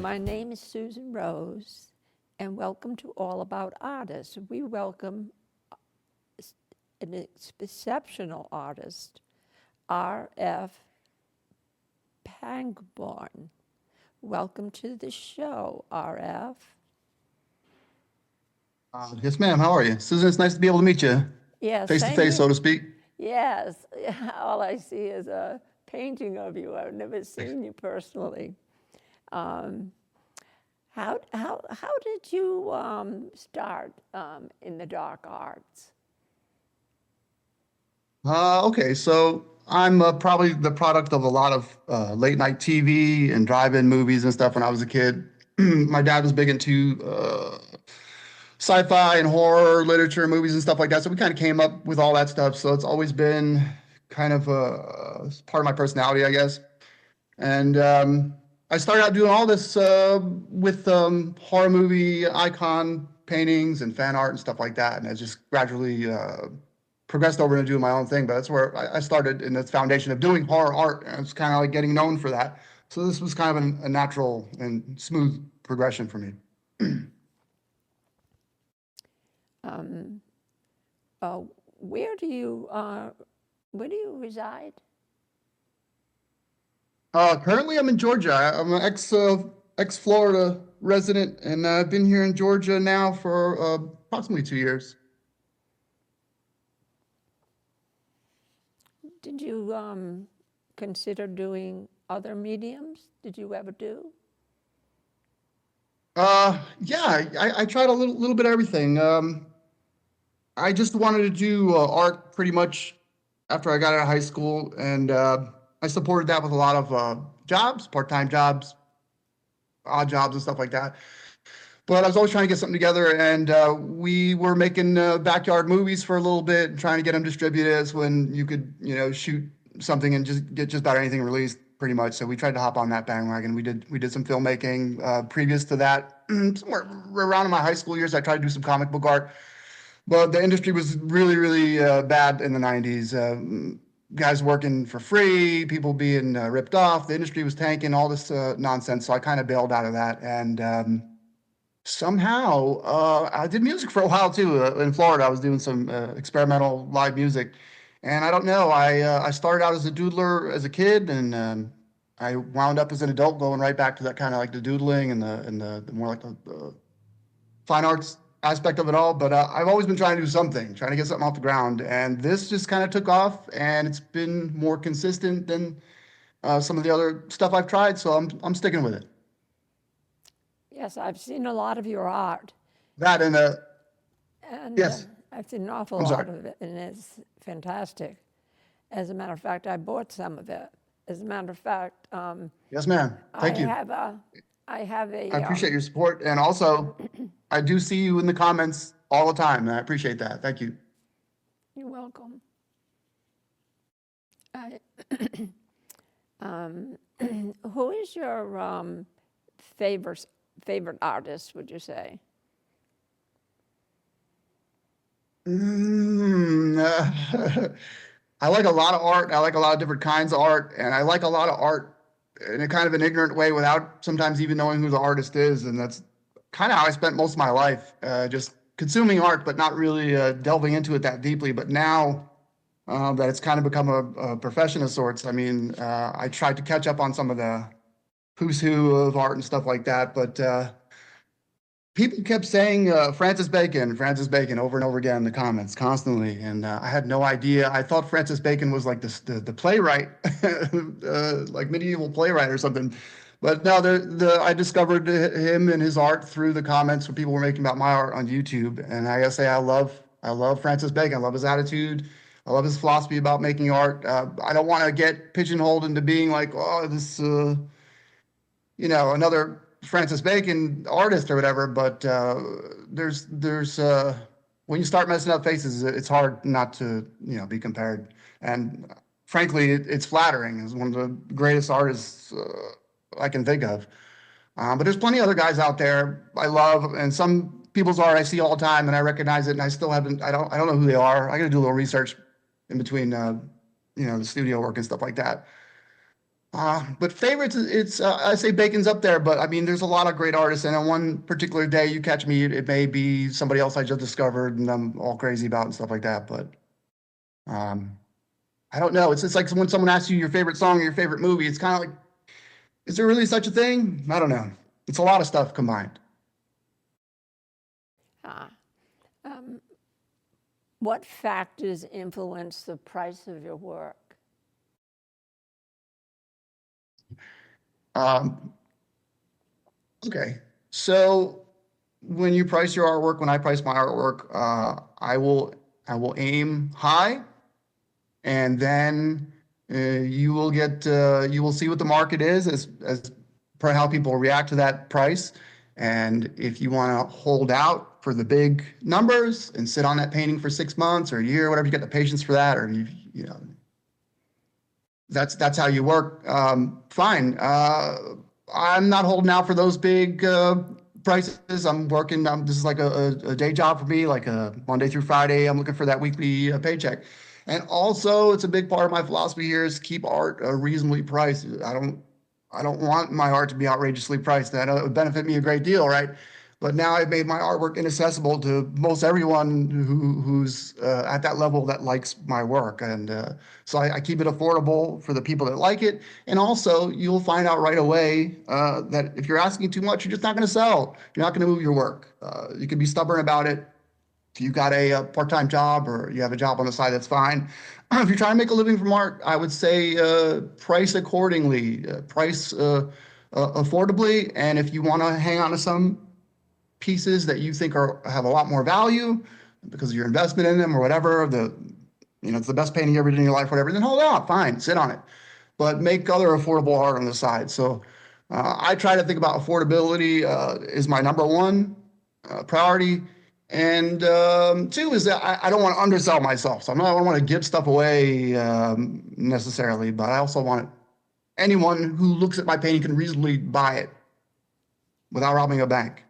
My name is Susan Rose, and welcome to All About Artists. We welcome an exceptional artist, R.F. Pangborn. Welcome to the show, R.F. Yes, ma'am. How are you? Susan, it's nice to be able to meet you Yes, face to same face, here. so to speak. Yes, all I see is a painting of you. I've never seen you personally. Um, how did you start in the dark arts? Okay, so I'm probably the product of a lot of late night TV and drive-in movies and stuff when I was a kid. My dad was big into sci-fi and horror literature, movies and stuff like that. So we kind of came up with all that stuff. So it's always been kind of part of my personality, I guess. And I started out doing all this with horror movie icon paintings and fan art and stuff like that. And I just gradually progressed over into doing my own thing. But that's where I started in the foundation of doing horror art. And it's kind of like getting known for that. So this was kind of a natural and smooth progression for me. Um, uh, where do you reside? Currently, I'm in Georgia. I'm an ex Florida resident, and I've been here in Georgia now for approximately 2 years. Did you consider doing other mediums? Did you ever do? Yeah, I tried a little bit of everything. I just wanted to do art pretty much after I got out of high school, and I supported that with a lot of jobs, part-time jobs, odd jobs, and stuff like that. But I was always trying to get something together, and we were making backyard movies for a little bit, trying to get them distributed when you could, shoot something and just get just about anything released, pretty much. So we tried to hop on that bandwagon. We did some filmmaking. Previous to that, somewhere around in my high school years, I tried to do some comic book art, but the industry was really, really bad in the '90s. Guys working for free, people being ripped off. The industry was tanking, all this nonsense. So I kind of bailed out of that, and somehow I did music for a while too. In Florida, I was doing some experimental live music, and I don't know. I started out as a doodler as a kid, and I wound up as an adult going right back to that kind of like the doodling and the more like the fine arts aspect of it all. But I've always been trying to do something, trying to get something off the ground, and this just kind of took off, and it's been more consistent than some of the other stuff I've tried. So I'm sticking with it. Yes, I've seen a lot of your art, That and and yes, I've seen an awful I'm sorry. lot of it, and it's fantastic. As a matter of fact, I bought some of it. As a matter of fact, Yes, ma'am. I Thank you. have a, I have I a, appreciate your support. And also, I do see you in the comments all the time. And I appreciate that. Thank you. you're welcome. I, who is your favorite artist? Would you say? Mm, I like a lot of art. I like a lot of different kinds of art. And I like a lot of art in a kind of an ignorant way without sometimes even knowing who the artist is. And that's kind of how I spent most of my life, just consuming art, but not really delving into it that deeply. But now that it's kind of become a profession of sorts, I mean, I tried to catch up on some of the who's who of art and stuff like that. But people kept saying Francis Bacon over and over again in the comments constantly. And I had no idea. I thought Francis Bacon was like the playwright, like medieval playwright or something. But no, I discovered him and his art through the comments when people were making about my art on YouTube. And I gotta say, I love Francis Bacon. I love his attitude. I love his philosophy about making art. I don't want to get pigeonholed into being like, oh, this another Francis Bacon artist or whatever. But there's when you start messing up faces, it's hard not to be compared. And frankly, it's flattering. As one of the greatest artists I can think of. But there's plenty of other guys out there I love, and some people's art I see all the time, and I recognize it, and I still haven't. I don't know who they are. I got to do a little research in between, the studio work and stuff like that. But favorites, it's I say Bacon's up there, but I mean, there's a lot of great artists, and on one particular day you catch me, it may be somebody else I just discovered and I'm all crazy about and stuff like that. But um, I don't know. It's like when someone asks you your favorite song or your favorite movie, it's kind of like, is there really such a thing? I don't know. It's a lot of stuff combined. Ah, um, what factors influence the price of your work? Um, okay, so when you price your artwork, when I price my artwork, I will aim high, and then you will see what the market is as per how people react to that price. And if you want to hold out for the big numbers and sit on that painting for 6 months or a year, whatever, you get the patience for that, or you know that's how you work. Fine. I'm not holding out for those big prices. I'm working. This is like a day job for me, like a Monday through Friday. I'm looking for that weekly paycheck. And also, it's a big part of my philosophy here is keep art reasonably priced. I don't want my art to be outrageously priced. That would benefit me a great deal, right? But now I've made my artwork inaccessible to most everyone who's at that level that likes my work, and so I keep it affordable for the people that like it. And also, you'll find out right away that if you're asking too much, you're just not going to sell. You're not going to move your work. You can be stubborn about it. If you got a part-time job or you have a job on the side, that's fine. If you're trying to make a living from art, I would say price accordingly, price affordably, and if you want to hang on to some pieces that you think have a lot more value because of your investment in them or whatever, it's the best painting you ever did in your life, whatever, then hold out, fine, sit on it. But make other affordable art on the side. So I try to think about affordability is my number one priority. And two is that I don't want to undersell myself. So I don't want to give stuff away necessarily, but I also want anyone who looks at my painting can reasonably buy it without robbing a bank.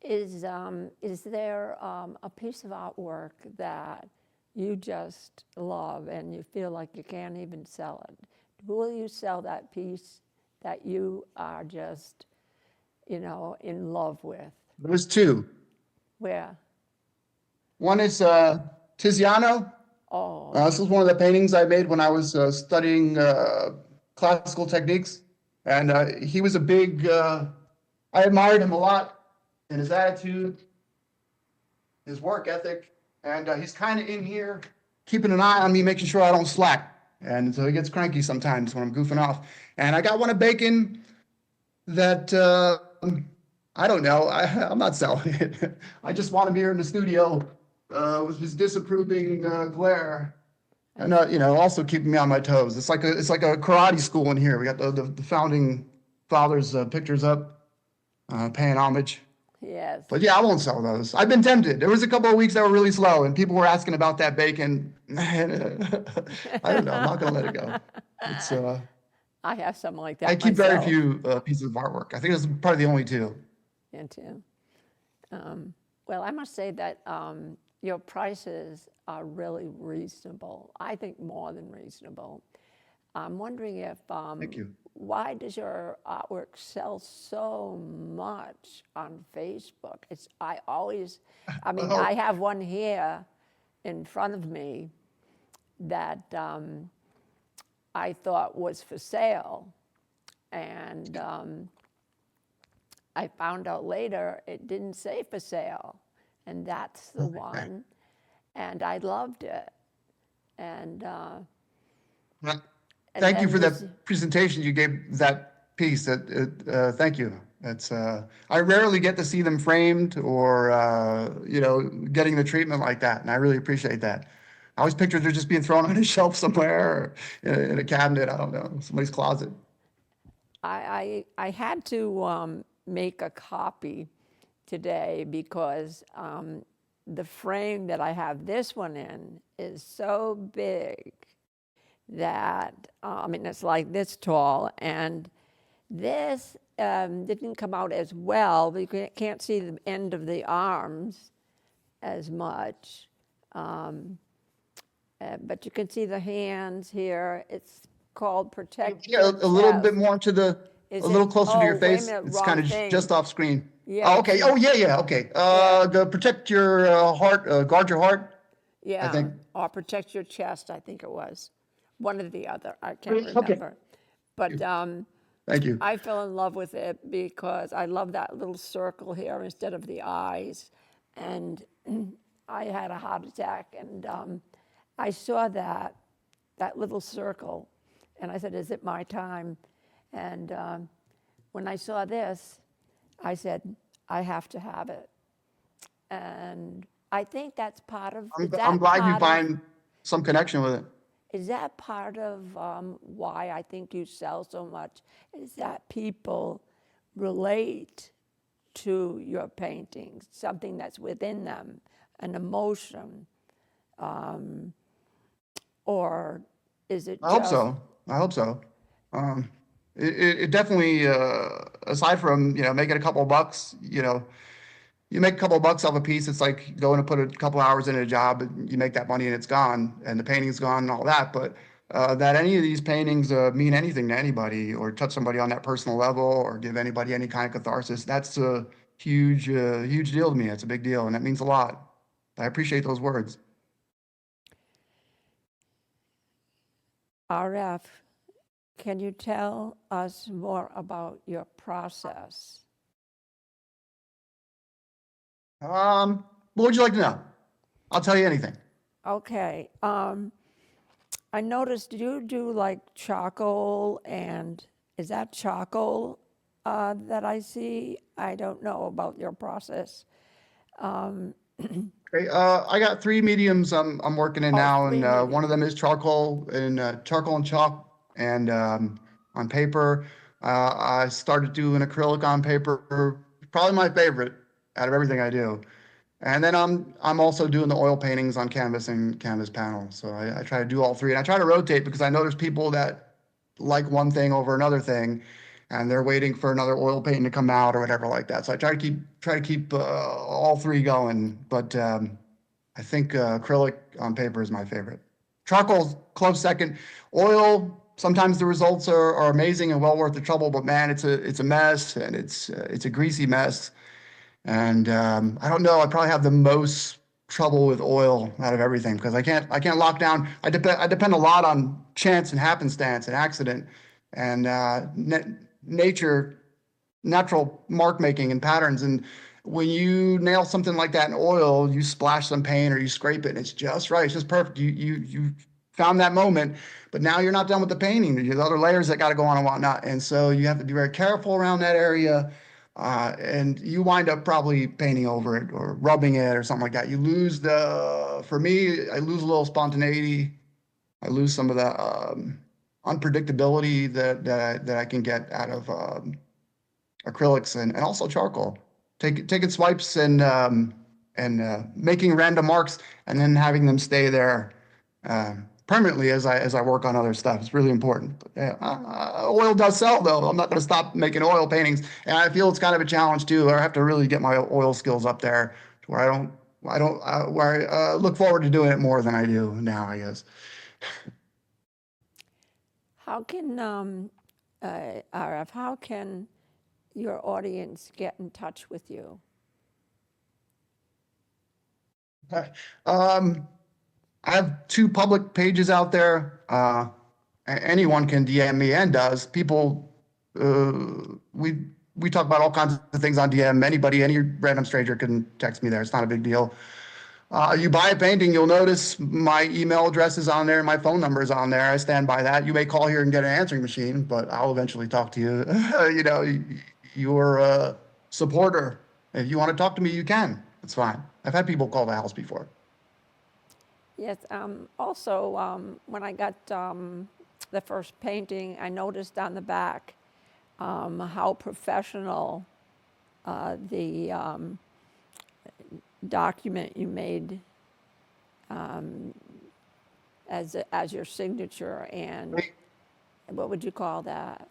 Is there a piece of artwork that you just love and you feel like you can't even sell it? Will you sell that piece that you are just, in love with? There's two. Where? One is Tiziano. Oh, This is one of the paintings I made when I was studying classical techniques. And he was a big, I admired him a lot in his attitude, his work ethic. And he's kind of in here keeping an eye on me, making sure I don't slack. And so he gets cranky sometimes when I'm goofing off. And I got one of Bacon that I don't know. I'm not selling it. I just want him here in the studio with his disapproving glare, and also keeping me on my toes. It's like a karate school in here. We got the founding fathers' pictures up, paying homage. yes. But yeah, I won't sell those. I've been tempted. There was a couple of weeks that were really slow, and people were asking about that Bacon. I don't know. I'm not gonna let it go. It's I have something like I that keep very myself. few pieces of artwork. I think it's probably the only two. Yeah, too. Well, I must say that your prices are really reasonable. I think more than reasonable. I'm wondering if Thank you. why does your artwork sell so much on Facebook? I mean, Oh, I have one here in front of me that I thought was for sale, and I found out later it didn't say for sale, and that's the one, and I loved it, and well, and thank you then for this, that presentation you gave that piece. Thank you. It's I rarely get to see them framed or getting the treatment like that, and I really appreciate that. I always picture they're just being thrown on a shelf somewhere or in a cabinet. I don't know, somebody's closet. I had to make a copy today because the frame that I have this one in is so big that I mean it's like this tall, and this didn't come out as well. But you can't see the end of the arms as much, But you can see the hands here. It's called Protect Yeah, Your a little bit Chest. more to a Is little it? closer to Oh, your wait a face. minute, It's kind wrong of thing. just off screen. Yeah, Oh, it's okay. Oh, yeah, yeah. Okay. Yeah. The protect your heart, guard your heart. I Yeah, think. or Protect Your Chest, I think it was. One or the other, I can't Okay. remember. But Thank you. I fell in love with it because I love that little circle here instead of the eyes. And I had a heart attack, and I saw that little circle, and I said, "Is it my time?" And when I saw this, I said, "I have to have it." And I think that's part of. I'm glad you find some connection with it. Is that part of why I think you sell so much? Is that people relate to your paintings, something that's within them, an emotion, or is it I hope just, so. I hope so. Um, it definitely, aside from, making a couple bucks, you make a couple bucks off a piece. It's like going to put a couple hours in a job, and you make that money and it's gone, and the painting's gone and all that. But that any of these paintings mean anything to anybody or touch somebody on that personal level or give anybody any kind of catharsis, that's a huge deal to me. It's a big deal, and that means a lot. I appreciate those words. RF, can you tell us more about your process? What would you like to know? I'll tell you anything. Okay. I noticed you do like charcoal, and is that charcoal that I see? I don't know about your process. Okay, I got three mediums I'm working in Oh, now, three and one of medium. them is charcoal and chalk, and on paper. I started doing acrylic on paper, probably my favorite out of everything I do. And then I'm also doing the oil paintings on canvas and canvas panel. So I try to do all three, and I try to rotate because I know there's people that like one thing over another thing, and they're waiting for another oil painting to come out or whatever like that. So I try to keep all three going. But I think acrylic on paper is my favorite. Charcoal's close second. Oil. Sometimes the results are amazing and well worth the trouble, but man, it's a mess, and it's a greasy mess. And I don't know. I probably have the most trouble with oil out of everything because I can't lock down. I depend a lot on chance and happenstance and accident and nature, natural mark making and patterns. And when you nail something like that in oil, you splash some paint or you scrape it, and it's just right. It's just perfect. You found that moment, but now you're not done with the painting. There's other layers that got to go on and whatnot, and so you have to be very careful around that area. And you wind up probably painting over it or rubbing it or something like that. For me, I lose a little spontaneity. I lose some of the unpredictability that I can get out of acrylics and also charcoal. Taking swipes and making random marks and then having them stay there permanently as I work on other stuff. It's really important. But, oil does sell though. I'm not going to stop making oil paintings, and I feel it's kind of a challenge too. I have to really get my oil skills up there to where I look forward to doing it more than I do now, I guess. How can, RF, how can your audience get in touch with you? Um, I have two public pages out there. Anyone can DM me and does. People, uh, we talk about all kinds of things on DM. Any random stranger can text me there. It's not a big deal. You buy a painting, you'll notice my email address is on there, my phone number is on there. I stand by that. You may call here and get an answering machine, but I'll eventually talk to you. You're a supporter. If you want to talk to me, you can. It's fine. I've had people call the house before. Yes, also, when I got the first painting, I noticed on the back how professional the document you made as your signature, and what would you call that?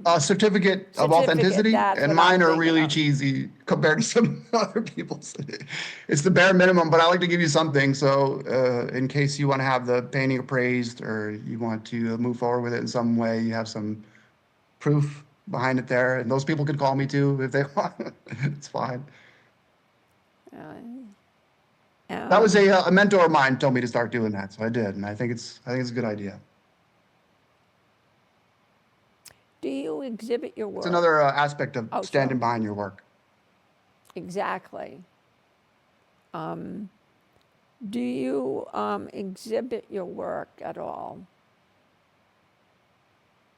A certificate of Certificate, authenticity, that's and what I'm mine are thinking really of. cheesy compared to some other people's. It's the bare minimum, but I like to give you something. So, in case you want to have the painting appraised or you want to move forward with it in some way, you have some proof behind it there. And those people could call me too if they want. It's fine. That was Um, a mentor of mine told me to start doing that, so I did, and I think it's a good idea. do you exhibit your It's work? another aspect of Oh, standing sure. behind your work. Exactly. Do you exhibit your work at all?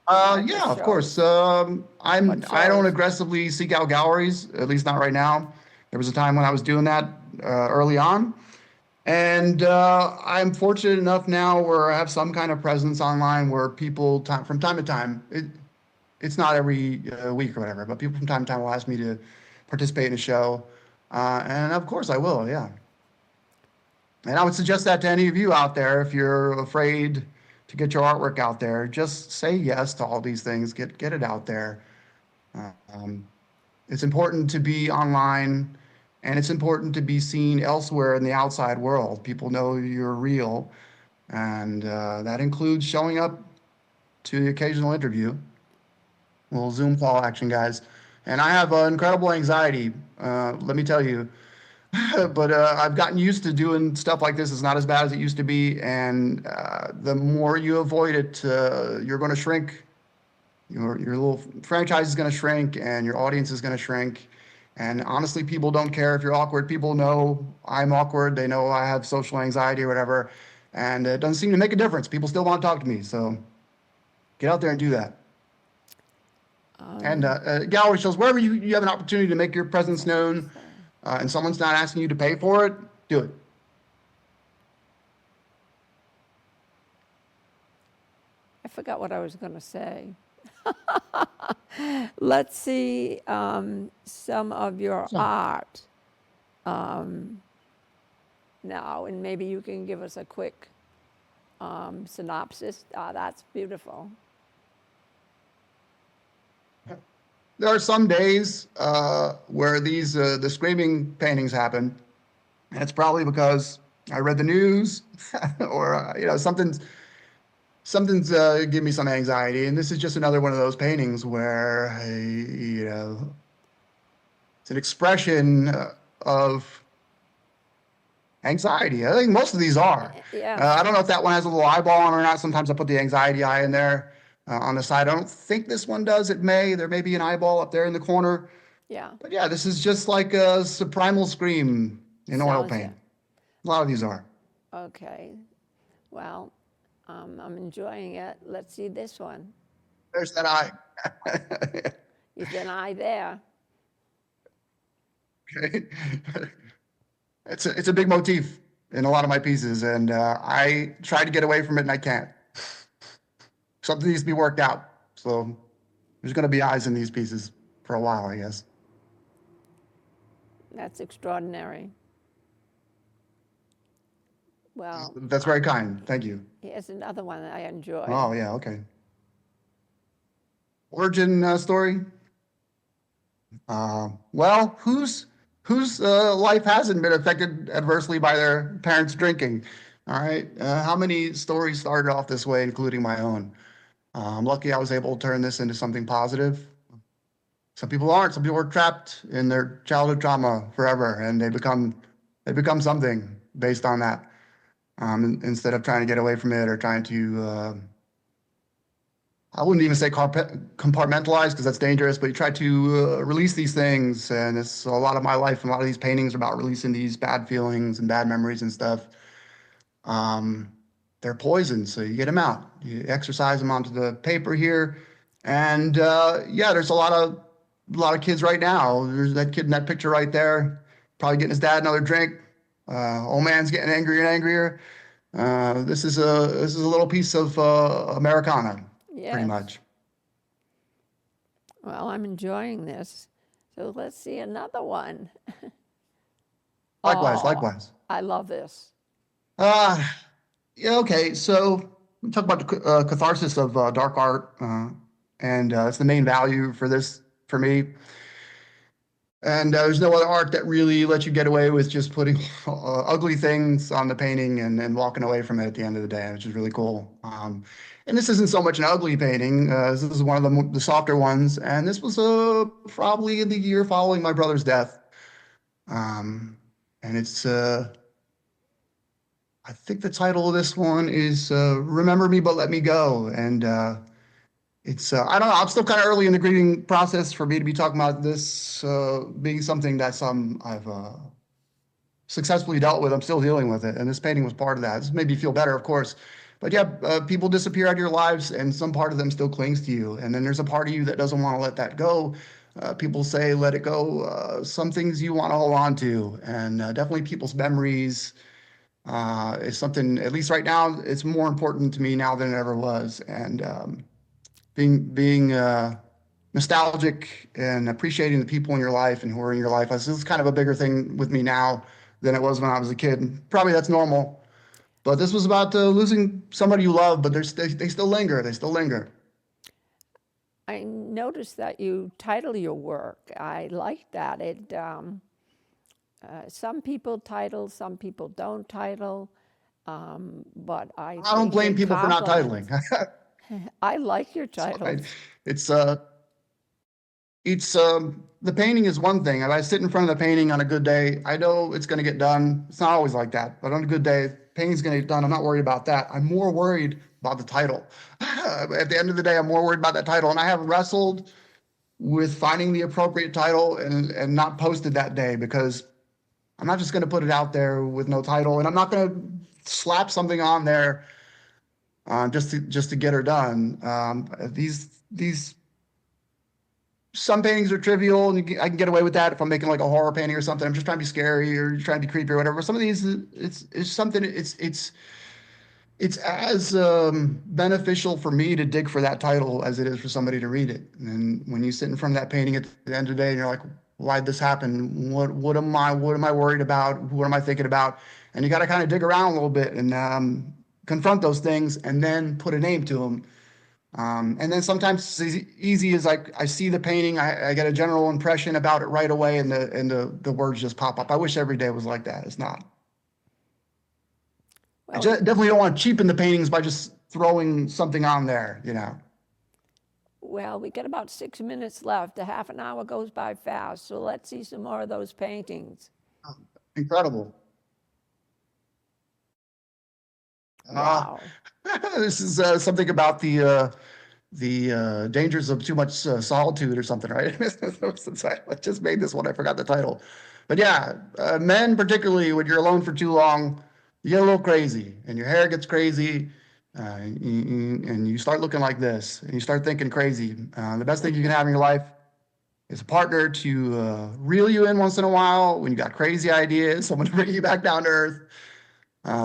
At the Yeah, of course. shows? What I don't shows? aggressively seek out galleries, at least not right now. There was a time when I was doing that early on, and I'm fortunate enough now where I have some kind of presence online where people from time to time. It's not every week or whatever, but people from time to time will ask me to participate in a show, and of course I will. Yeah. And I would suggest that to any of you out there, if you're afraid to get your artwork out there, just say yes to all these things. Get it out there. Um, it's important to be online, and it's important to be seen elsewhere in the outside world. People know you're real, and that includes showing up to the occasional interview. A little Zoom call action, guys. And I have incredible anxiety. Let me tell you. But I've gotten used to doing stuff like this. It's not as bad as it used to be, and the more you avoid it, you're going to shrink. Your little franchise is going to shrink, and your audience is going to shrink. And honestly, people don't care if you're awkward. People know I'm awkward. They know I have social anxiety or whatever, and it doesn't seem to make a difference. People still want to talk to me, so get out there and do that. And gallery shows, wherever you have an opportunity to make your presence known, and someone's not asking you to pay for it, do it. I forgot what I was going to say. Let's see some of your Sure. art now, and maybe you can give us a quick synopsis. That's beautiful. There are some days where these the screaming paintings happen, and it's probably because I read the news or something's giving me some anxiety, and this is just another one of those paintings where it's an expression of anxiety. I think most of these are. Yeah. I don't know if that one has a little eyeball on it or not. Sometimes I put the anxiety eye in there on the side. I don't think this one does. It may. There may be an eyeball up there in the corner. Yeah. But yeah, this is just like a primal scream in oil Sounds paint. it. A lot of these are. Okay. Well, I'm enjoying it. Let's see this one. There's that eye. Is an eye there? Okay. It's a big motif in a lot of my pieces, and I try to get away from it, and I can't. Something needs to be worked out. So there's going to be eyes in these pieces for a while, I guess. That's extraordinary. Well, That's very kind. Thank you. here's another one that I enjoy. Oh, yeah, okay. Origin story. Well, whose life hasn't been affected adversely by their parents drinking? All right. How many stories started off this way, including my own? I'm lucky I was able to turn this into something positive. Some people aren't. Some people are trapped in their childhood trauma forever, and they become something based on that. Instead of trying to get away from it or trying to, I wouldn't even say compartmentalize because that's dangerous, but you try to release these things. And it's a lot of my life, and a lot of these paintings are about releasing these bad feelings and bad memories and stuff. They're poison, so you get them out. You exercise them onto the paper here. And yeah, there's a lot of kids right now. There's that kid in that picture right there, probably getting his dad another drink. Old man's getting angrier and angrier. This is a little piece of Americana, Yes. pretty much. Well, I'm enjoying this. So let's see another one. Likewise, Oh, likewise. I love this. Yeah, okay. So we talk about the catharsis of dark art. and it's the main value for this for me. And there's no other art that really lets you get away with just putting ugly things on the painting and walking away from it at the end of the day, which is really cool. And this isn't so much an ugly painting. This is one of the softer ones, and this was probably in the year following my brother's death. And it's I think the title of this one is "Remember Me But Let Me Go," and it's I don't know. I'm still kind of early in the grieving process for me to be talking about this being something that I've successfully dealt with. I'm still dealing with it, and this painting was part of that. This made me feel better, of course. But yeah, people disappear out of your lives, and some part of them still clings to you. And then there's a part of you that doesn't want to let that go. People say let it go. Some things you want to hold on to, and definitely people's memories is something. At least right now, it's more important to me now than it ever was. And being nostalgic and appreciating the people in your life and who are in your life. This is kind of a bigger thing with me now than it was when I was a kid. Probably that's normal, but this was about losing somebody you love, but they still linger. They still linger. I noticed that you title your work. I like that. Some people title, some people don't title, but I I don't think blame it people for not titling. complements. I like your It's fine. titles. It's the painting is one thing. If I sit in front of the painting on a good day, I know it's going to get done. It's not always like that, but on a good day, painting's going to get done. I'm not worried about that. I'm more worried about the title. At the end of the day, I'm more worried about that title, and I have wrestled with finding the appropriate title and not posted that day because I'm not just going to put it out there with no title, and I'm not going to slap something on there just to get her done. These some paintings are trivial, and I can get away with that if I'm making like a horror painting or something. I'm just trying to be scary or trying to be creepy or whatever. Some of these, it's something. It's as beneficial for me to dig for that title as it is for somebody to read it. And when you sit in front of that painting at the end of the day, and you're like, "Why'd this happen? What am I worried about? What am I thinking about?" And you got to kind of dig around a little bit and confront those things, and then put a name to them. And then sometimes it's as easy as like I see the painting, I get a general impression about it right away, and the words just pop up. I wish every day was like that. It's not. I Well, definitely don't want to cheapen the paintings by just throwing something on there, you know. well, we got about 6 minutes left. A half an hour goes by fast, so let's see some more of those paintings. Incredible. Uh, Wow. this is something about the dangers of too much solitude or something, right? I just made this one. I forgot the title, but yeah, men particularly when you're alone for too long, you get a little crazy, and your hair gets crazy, and you start looking like this, and you start thinking crazy. The best thing you can have in your life is a partner to reel you in once in a while when you got crazy ideas, someone to bring you back down to earth.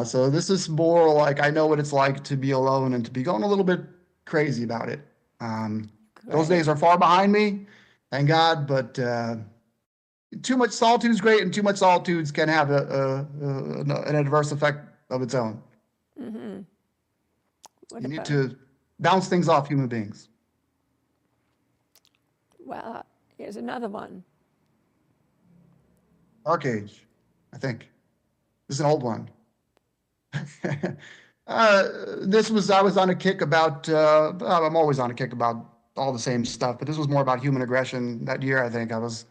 So this is more like I know what it's like to be alone and to be going a little bit crazy about it. Those days Great. are far behind me, thank God. But too much solitude is great, and too much solitude can have an adverse effect of its own. What You need about, to bounce things off human beings. well, here's another one. Dark Age, I think. This is an old one. I was on a kick about, I'm always on a kick about all the same stuff, but this was more about human aggression that year. I think I was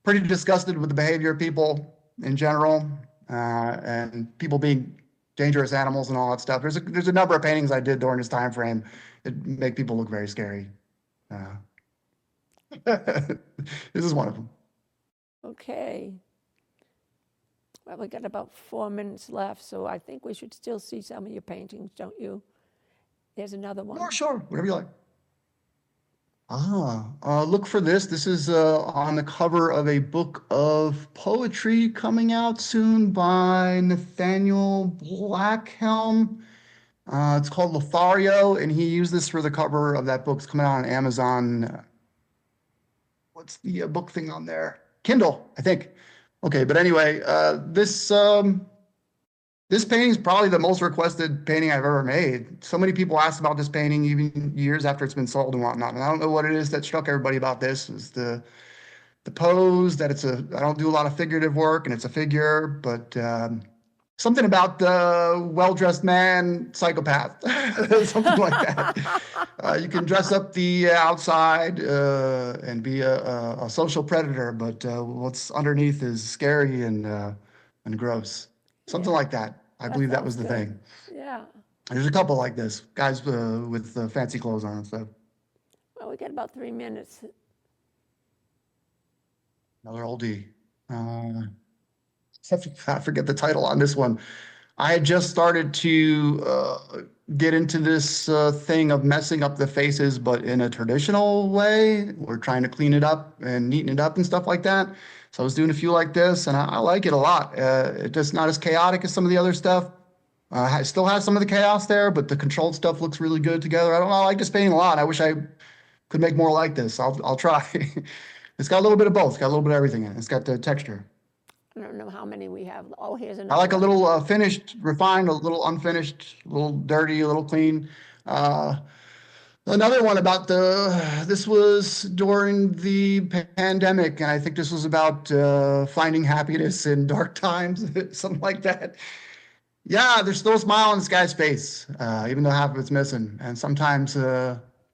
pretty disgusted with the behavior of people in general, and people being dangerous animals and all that stuff. There's a number of paintings I did during this time frame that make people look very scary. Uh, this is one of them. Okay. Well, we got about 4 minutes left, so I think we should still see some of your paintings, don't you? There's another Oh, one. sure, whatever you like. Look for this. This is on the cover of a book of poetry coming out soon by Nathaniel Blackhelm. It's called Lothario, and he used this for the cover of that book. It's coming out on Amazon. What's the book thing on there? Kindle, I think. Okay, but anyway, this This painting is probably the most requested painting I've ever made. So many people asked about this painting even years after it's been sold and whatnot. And I don't know what it is that struck everybody about this. Is the pose that I don't do a lot of figurative work and it's a figure, but something about the well-dressed man psychopath, something like that. You can dress up the outside and be a social predator, but what's underneath is scary and gross. Something Yeah, like that. I that believe that sounds was the good. thing. Yeah. There's a couple like this, guys with fancy clothes on and stuff. Well, we got about 3 minutes. Another oldie. I forget the title on this one. I had just started to get into this thing of messing up the faces, but in a traditional way. We're trying to clean it up and neaten it up and stuff like that. So I was doing a few like this, and I like it a lot. It's just not as chaotic as some of the other stuff. It still has some of the chaos there, but the controlled stuff looks really good together. I don't know. I like this painting a lot. I wish I could make more like this. I'll try. It's got a little bit of both. It's got a little bit of everything in it. It's got the texture. I don't know how many we have. Oh, here's I another like a one. little finished, refined, a little unfinished, a little dirty, a little clean. Uh, Another one about this was during the pandemic, and I think this was about finding happiness in dark times, something like that. Yeah, there's still a smile on this guy's face, even though half of it's missing. And sometimes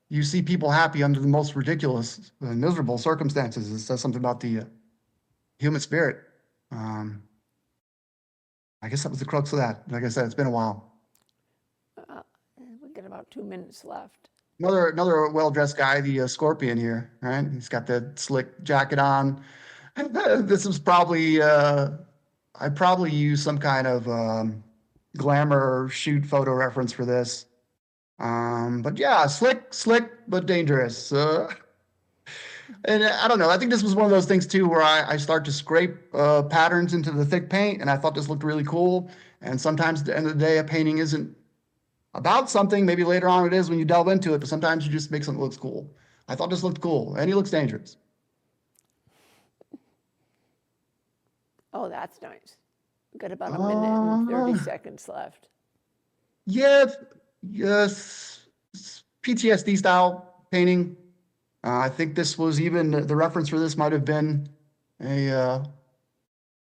you see people happy under the most ridiculous, miserable circumstances. It says something about the human spirit. Um, I guess that was the crux of that. Like I said, it's been a while. We got about 2 minutes left. Another well-dressed guy, the Scorpion here, right? He's got the slick jacket on. This was probably I probably used some kind of glamour shoot photo reference for this. But yeah, slick, but dangerous. And I don't know. I think this was one of those things too, where I start to scrape patterns into the thick paint, and I thought this looked really cool. And sometimes at the end of the day, a painting isn't about something. Maybe later on it is when you delve into it, but sometimes you just make something that looks cool. I thought this looked cool, and he looks dangerous. Oh, that's nice. We got about a minute and 30 Uh, seconds left. yeah, yes, PTSD style painting. I think this was even the reference for this might have been a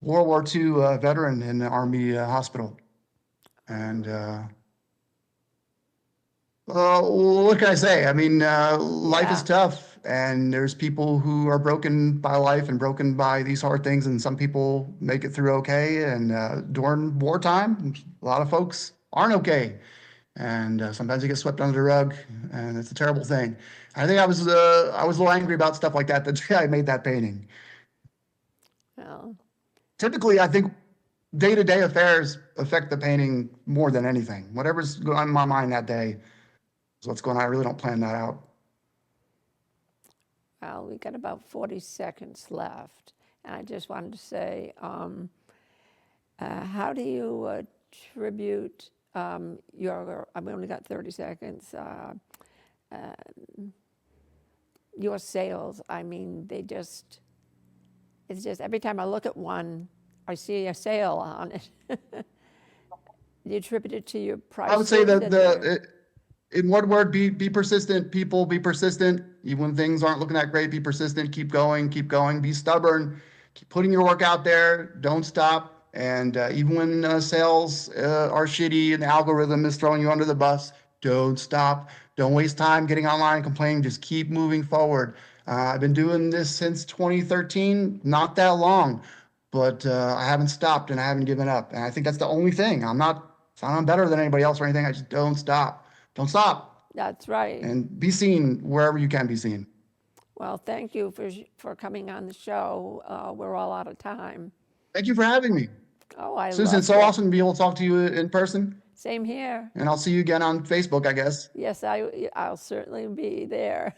World War II veteran in the Army hospital. And what can I say? I mean, life is Yeah. tough, and there's people who are broken by life and broken by these hard things, and some people make it through okay. And during wartime, a lot of folks aren't okay, and sometimes they get swept under the rug, and it's a terrible thing. I think I was a little angry about stuff like that the day I made that painting. Well, Typically, I think day-to-day affairs affect the painting more than anything. Whatever's going on in my mind that day is what's going on. I really don't plan that out. well, we got about 40 seconds left. And I just wanted to say, how do you attribute I've only got 30 seconds, your sales? I mean, it's just every time I look at one, I see a sale on it. Do you attribute it to your prices? I would say that and in one word, be persistent. People, be persistent. Even when things aren't looking that great, be persistent. Keep going. Be stubborn. Keep putting your work out there. Don't stop. And even when sales are shitty and the algorithm is throwing you under the bus, don't stop. Don't waste time getting online and complaining. Just keep moving forward. I've been doing this since 2013, not that long, but I haven't stopped and I haven't given up. And I think that's the only thing. I'm better than anybody else or anything. I just don't stop. Don't stop that's right. and be seen wherever you can be seen. Well, thank you for coming on the show. We're all out of time. Thank you for having me. Oh, I Susan, it's loved so it. awesome to be able to talk to you in person. Same here. And I'll see you again on Facebook, I guess. Yes, I'll certainly be there.